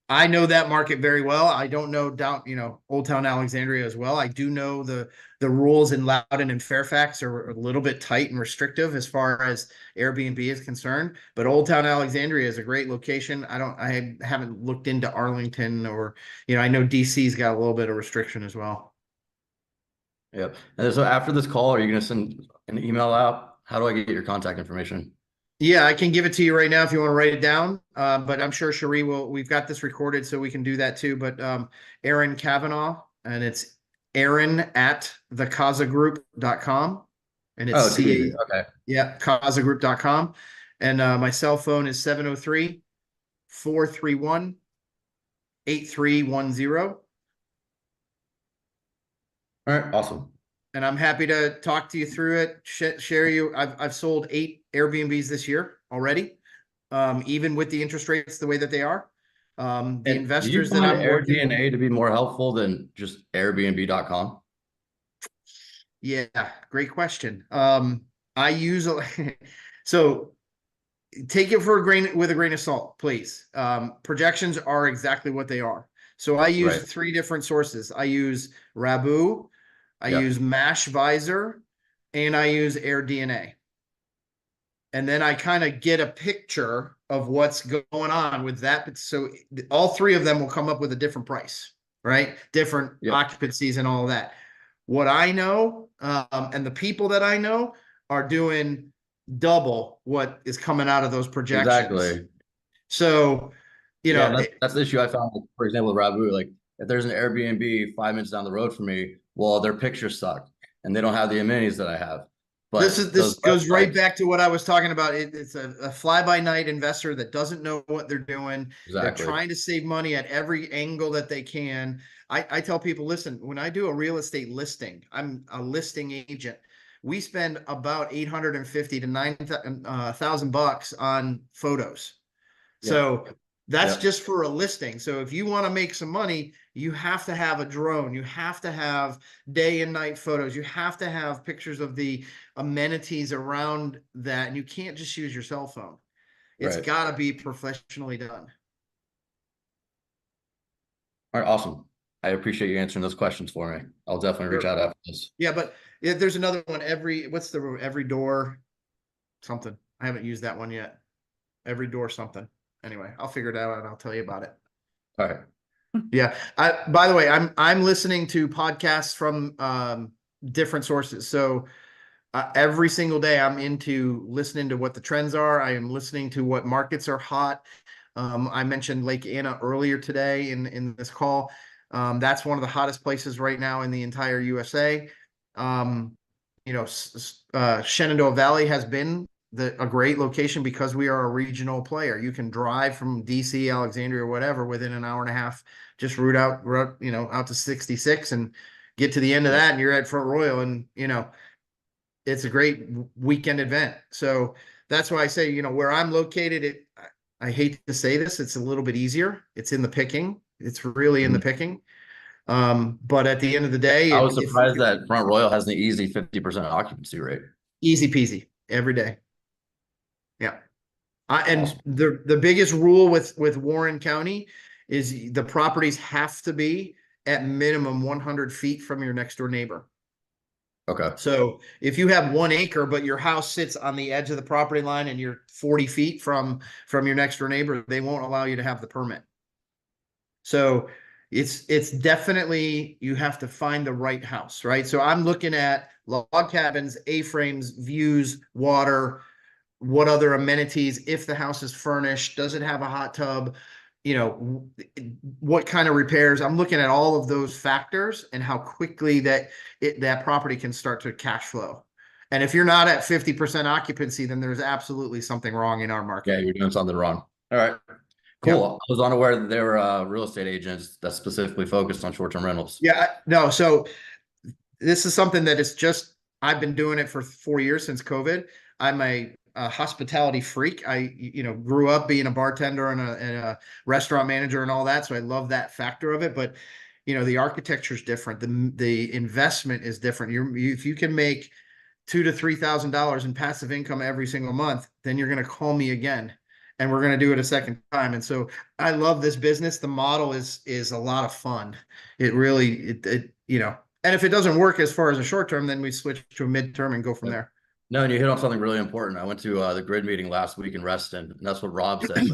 I know that market very well. I don't know down, Old Town Alexandria as well. I do know the rules in Loudoun and Fairfax are a little bit tight and restrictive as far as Airbnb is concerned. But Old Town Alexandria is a great location. I haven't looked into Arlington or, I know DC's got a little bit of restriction as well. Yep. And so after this call, are you going to send an email out? How do I get your contact information? Yeah, I can give it to you right now if you want to write it down. But I'm sure Cheree we've got this recorded so we can do that too. But Erin Kavanagh, and it's Erin at thecasagroup.com. And it's Oh, it's easy. Okay. yeah, casagroup.com. And my cell phone is 703-431-8310. All right, awesome. And I'm happy to talk to you through it, share you. I've sold 8 Airbnbs this year already, even with the interest rates the way that they are. The And do you investors that find I'm working, AirDNA to be more helpful than just Airbnb.com? yeah, great question. I use so take it with a grain of salt, please. Projections are exactly what they are. So I use Right. 3 different sources. I use Rabu, I Yep. use Mashvisor, and I use AirDNA. And then I kind of get a picture of what's going on with that. So all 3 of them will come up with a different price, right? Different Yep. occupancies and all of that. What I know, and the people that I know are doing double what is coming out of those projections. Exactly. So, Yeah, that's the issue I found. For example, with Rabu, like if there's an Airbnb 5 minutes down the road from me, well, their pictures suck and they don't have the amenities that I have. But this those goes right websites, back to what I was talking about. It's a fly-by-night investor that doesn't know what they're doing. They're exactly. trying to save money at every angle that they can. I tell people, listen, when I do a real estate listing, I'm a listing agent. We spend about 850 to $9,000 on photos. So that's Yep. just for a listing. So if you want to make some money, you have to have a drone. You have to have day and night photos. You have to have pictures of the amenities around that. And you can't just use your cell phone. It's Right. got to be professionally done. All right, awesome. I appreciate you answering those questions for me. I'll definitely reach Sure. out after this. Yeah, but there's another one. Every door something. I haven't used that one yet. Every door something. Anyway, I'll figure it out and I'll tell you about it. All right. Yeah. By the way, I'm listening to podcasts from different sources. So every single day I'm into listening to what the trends are. I am listening to what markets are hot. I mentioned Lake Anna earlier today in this call. That's one of the hottest places right now in the entire USA. Shenandoah Valley has been a great location because we are a regional player. You can drive from DC, Alexandria, or whatever within an hour and a half, just route out to 66 and get to the end of that, and you're at Front Royal, and it's a great weekend event. So that's why I say, where I'm located, I hate to say this, it's a little bit easier. It's in the picking. It's really in the picking. But at the end of the day, I was surprised that Front Royal has an easy 50% occupancy rate. Easy peasy every day. Yeah. And Awesome. the biggest rule with Warren County is the properties have to be at minimum 100 feet from your next door neighbor. Okay. So if you have 1 acre, but your house sits on the edge of the property line and you're 40 feet from your next door neighbor, they won't allow you to have the permit. So It's definitely, you have to find the right house, right? So I'm looking at log cabins, A-frames, views, water, what other amenities, if the house is furnished, does it have a hot tub? You know, what kind of repairs? I'm looking at all of those factors and how quickly that property can start to cash flow. And if you're not at 50% occupancy, then there's absolutely something wrong in our Yeah, market. you're doing something wrong. All right. Cool. I was unaware that there were real estate agents that specifically focused on short-term rentals. Yeah, no, so this is something that is just, I've been doing it for 4 years since COVID. I'm a hospitality freak. I, grew up being a bartender and a restaurant manager and all that. So I love that factor of it. But, the architecture is different. The investment is different. If you can make $2,000 to $3,000 in passive income every single month, then you're going to call me again, and we're going to do it a second time. And so I love this business. The model is a lot of fun. It really, and if it doesn't work as far as a short term, then we switch to a midterm and go from there. No, and you hit on something really important. I went to the grid meeting last week in Reston, and that's what Rob said.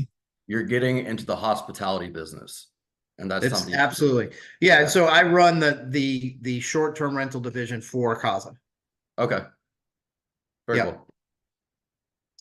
You're getting into the hospitality business, and that's It's something. absolutely, yeah. And so I run the short term rental division for Casa. Okay. Very Yeah. cool.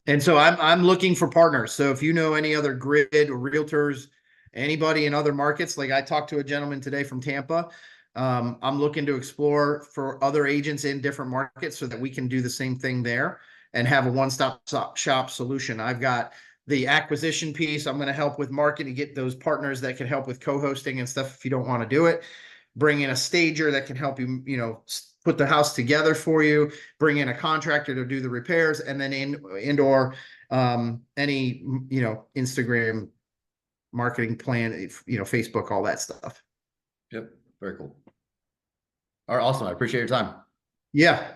And so I'm looking for partners. So if you know any other grid or realtors, anybody in other markets, like I talked to a gentleman today from Tampa. I'm looking to explore for other agents in different markets so that we can do the same thing there and have a one-stop shop solution. I've got the acquisition piece. I'm going to help with marketing, get those partners that can help with co-hosting and stuff if you don't want to do it. Bring in a stager that can help you, put the house together for you, bring in a contractor to do the repairs, and then indoor any Instagram marketing plan, Facebook, all that stuff. Yep. Very cool. All right. Awesome. I appreciate your time. Yeah.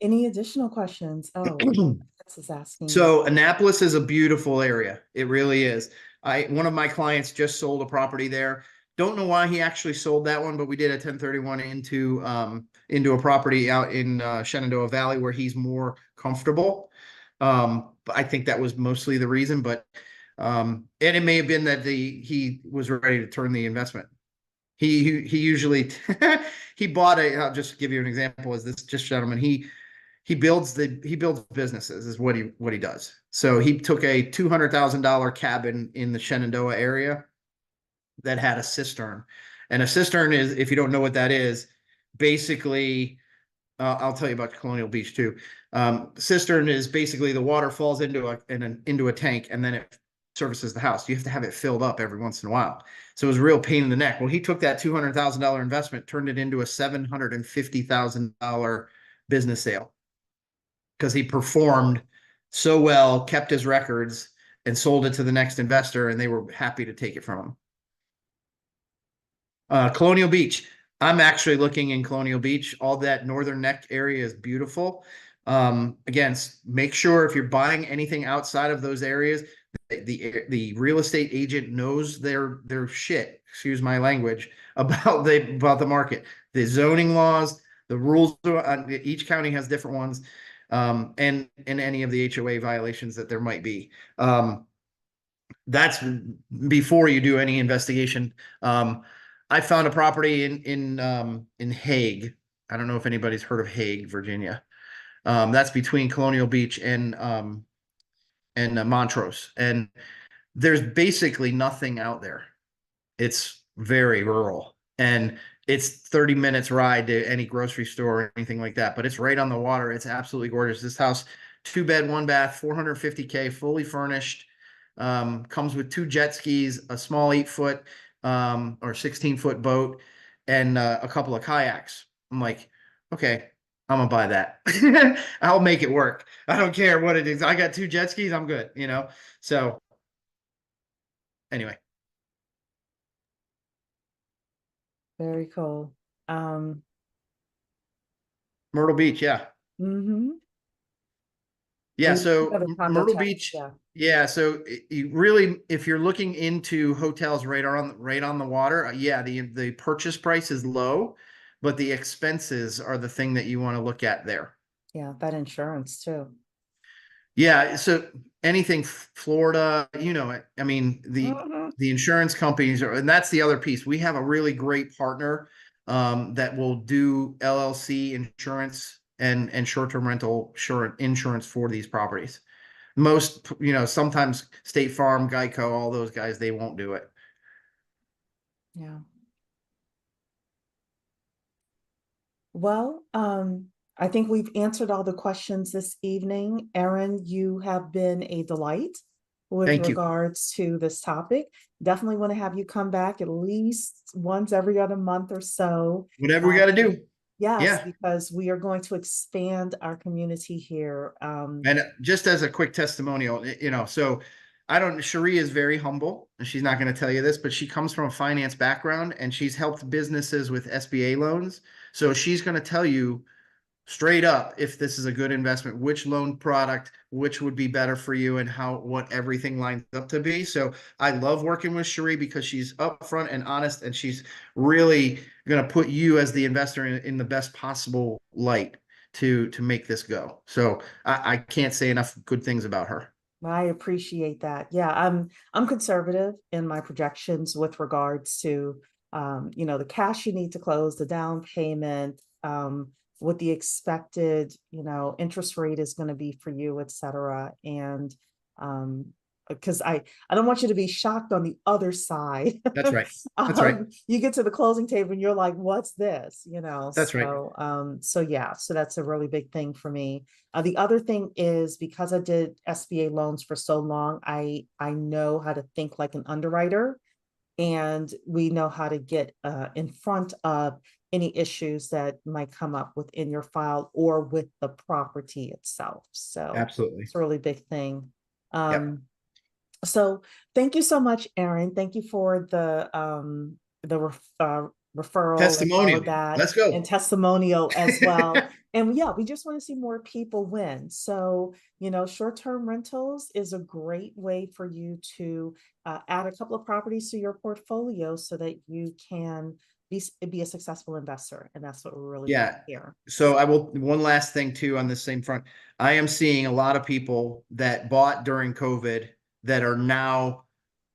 Any additional questions? Oh, this is asking. So Annapolis is a beautiful area. It really is. One of my clients just sold a property there. Don't know why he actually sold that one, but we did a 1031 into a property out in Shenandoah Valley where he's more comfortable. But I think that was mostly the reason. But and it may have been that he was ready to turn the investment. He usually he bought I'll just give you an example. Is this just gentleman? He builds businesses is what he does. So he took a $200,000 cabin in the Shenandoah area that had a cistern. And a cistern is, if you don't know what that is, basically, I'll tell you about Colonial Beach too. Cistern is basically the water falls into a tank and then it services the house. You have to have it filled up every once in a while. So it was a real pain in the neck. Well, he took that $200,000 investment, turned it into a $750,000 business sale because he performed so well, kept his records, and sold it to the next investor, and they were happy to take it from him. Colonial Beach. I'm actually looking in Colonial Beach. All that northern neck area is beautiful. Again, make sure if you're buying anything outside of those areas, the real estate agent knows their shit, excuse my language, about the market, the zoning laws, the rules. Each county has different ones, and any of the HOA violations that there might be. That's before you do any investigation. I found a property in Hague. I don't know if anybody's heard of Hague, Virginia. That's between Colonial Beach and Montrose, and there's basically nothing out there. It's very rural, and it's 30 minutes ride to any grocery store or anything like that, but it's right on the water. It's absolutely gorgeous. This house, 2-bed, 1-bath, $450K, fully furnished, comes with 2 jet skis, a small 8-foot or 16-foot boat, and a couple of kayaks. I'm like, okay, I'm gonna buy that. I'll make it work. I don't care what it is. I got 2 jet skis. I'm good, So anyway. Very cool. Myrtle Beach, yeah. Mm-hmm. Yeah, And so you have a condo Myrtle tax, Beach, yeah. yeah. So you really, if you're looking into hotels right on the water, yeah, the purchase price is low, but the expenses are the thing that you want to look at there. Yeah, that insurance too. Yeah, so anything Florida, I mean, Mhm. the insurance companies are, and that's the other piece. We have a really great partner that will do LLC insurance and short-term rental insurance for these properties. Most, sometimes State Farm, Geico, all those guys, they won't do it. Yeah. Well, I think we've answered all the questions this evening. Erin, you have been a delight with Thank you. regards to this topic. Definitely want to have you come back at least once every other month or so. Whatever we got to do. Yes, Yeah. because we are going to expand our community here. And just as a quick testimonial, so Cheree is very humble and she's not going to tell you this, but she comes from a finance background and she's helped businesses with SBA loans. So she's going to tell you straight up if this is a good investment, which loan product, which would be better for you and what everything lines up to be. So I love working with Cheree because she's upfront and honest and she's really going to put you as the investor in the best possible light to make this go. So I can't say enough good things about her. I appreciate that. Yeah, I'm conservative in my projections with regards to the cash you need to close, the down payment, what the expected, interest rate is going to be for you, et cetera. And because I don't want you to be shocked on the other side. That's right. That's right. You get to the closing table and you're like, what's this? That's right. So yeah, so that's a really big thing for me. The other thing is because I did SBA loans for so long, I know how to think like an underwriter, and we know how to get in front of any issues that might come up within your file or with the property itself. So Absolutely. it's a really big thing. Yep. So thank you so much, Erin. Thank you for the referral and all Testimonial. of that, Let's go. and testimonial as well. And yeah, we just want to see more people win. So, short-term rentals is a great way for you to add a couple of properties to your portfolio so that you can be a successful investor. And that's what we're really Yeah. here. So one last thing too on the same front. I am seeing a lot of people that bought during COVID that are now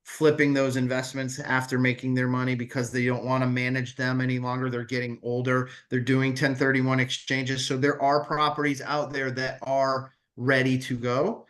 flipping those investments after making their money because they don't want to manage them any longer. They're getting older. They're doing 1031 exchanges. So there are properties out there that are ready to go.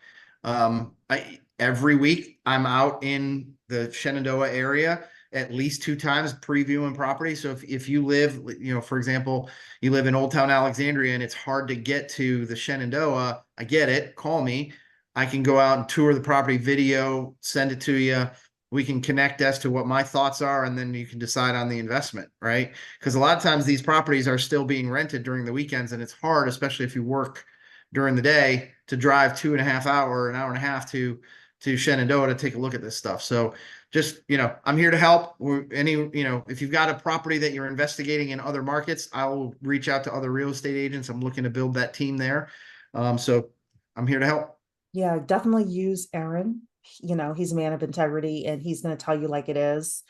Every week I'm out in the Shenandoah area at least 2 times previewing property. So if you live, for example, you live in Old Town Alexandria and it's hard to get to the Shenandoah, I get it. Call me. I can go out and tour the property, video, send it to you. We can connect as to what my thoughts are, and then you can decide on the investment, right? Because a lot of times these properties are still being rented during the weekends, and it's hard, especially if you work during the day, to drive 2.5 hours, an hour and a half to Shenandoah to take a look at this stuff. So just, I'm here to help. If you've got a property that you're investigating in other markets, I will reach out to other real estate agents. I'm looking to build that team there. So I'm here to help. Yeah, definitely use Erin. He's a man of integrity and he's going to tell you like it is.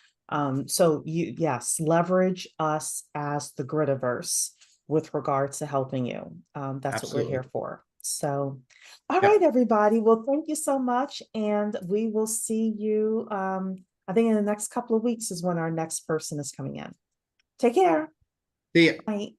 So yes, leverage us as the Gridiverse with regards to helping you. That's what we're Absolutely. here for. So, all Yep. right, everybody. Well, thank you so much. And we will see you. I think in the next couple of weeks is when our next person is coming in. Take care. See ya. Bye.